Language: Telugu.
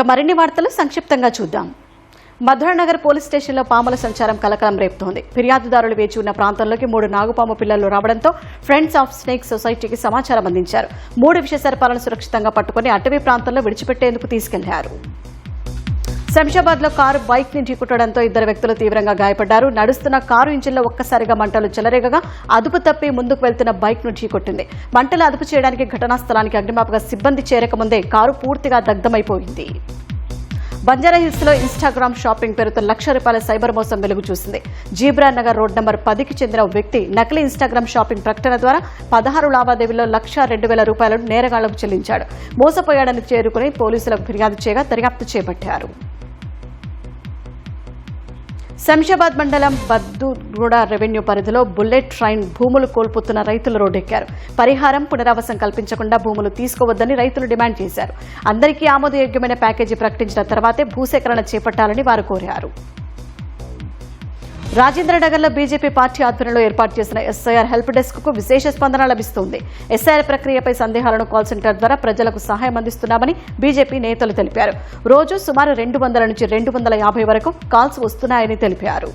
మరిన్ని వార్తలు సంక్షిప్తంగా చూద్దాం. మధురనగర్ పోలీస్ స్టేషన్లో పాముల సంచారం కలకలం రేపుతోంది. ఫిర్యాదుదారులు వేచి ఉన్న ప్రాంతంలోకి 3 నాగుపాము పిల్లలు రావడంతో ఫ్రెండ్స్ ఆఫ్ స్నేక్ సొసైటీకి సమాచారం అందించారు. 3 విషసర్పాలను సురక్షితంగా పట్టుకుని అటవీ ప్రాంతంలో విడిచిపెట్టేందుకు తీసుకెళ్లారు. శంషాబాద్ లో కారు బైక్ ని ఢీకొట్టడంతో 2 వ్యక్తులు తీవ్రంగా గాయపడ్డారు. నడుస్తున్న కారు ఇంజిన్లో ఒక్కసారిగా మంటలు చెలరేగగా అదుపు తప్పి ముందుకు వెళ్తున్న బైక్ ను ఢీకొట్టింది. మంటలు అదుపు చేయడానికి ఘటనా స్థలానికి అగ్నిమాపక సిబ్బంది చేరకముందే కారు పూర్తిగా దగ్ధమైపోయింది. బంజారాహిల్స్ లో ఇన్స్టాగ్రామ్ షాపింగ్ పేరుతో ₹1,00,000 సైబర్ మోసం వెలుగు చూసింది. జీబ్రా నగర్ రోడ్ నంబర్ 10కి చెందిన వ్యక్తి నకిలీ ఇన్స్టాగ్రామ్ షాపింగ్ ప్రకటన ద్వారా 16 లావాదేవీల్లో ₹1,02,000 నేరగాళ్లకు చెల్లించాడు. మోసపోయాడని చేరుకుని పోలీసులకు ఫిర్యాదు చేయగా దర్యాప్తు చేపట్టారు. శంషాబాద్ మండలం బద్దూగూడ రెవెన్యూ పరిధిలో బుల్లెట్ ట్రైన్ భూములు కోల్పోతున్న రైతులు రోడ్డెక్కారు. పరిహారం పునరావాసం కల్పించకుండా భూములు తీసుకోవద్దని రైతులు డిమాండ్ చేశారు. అందరికీ ఆమోదయోగ్యమైన ప్యాకేజీ ప్రకటించిన తర్వాతే భూసేకరణ చేపట్టాలని వారు కోరారు. రాజేంద్రనగర్లో బీజేపీ పార్టీ ఆధ్వర్యంలో ఏర్పాటు చేసిన ఎస్ఐఆర్ హెల్ప్ డెస్క్ కు విశేష స్పందన లభిస్తోంది. ఎస్ఐఆర్ ప్రక్రియపై సందేహాలను కాల్ సెంటర్ ద్వారా ప్రజలకు సహాయం అందిస్తున్నామని బీజేపీ నేతలు తెలిపారు. రోజు సుమారు 200 నుంచి 250 వరకు కాల్స్ వస్తున్నాయని తెలిపారు.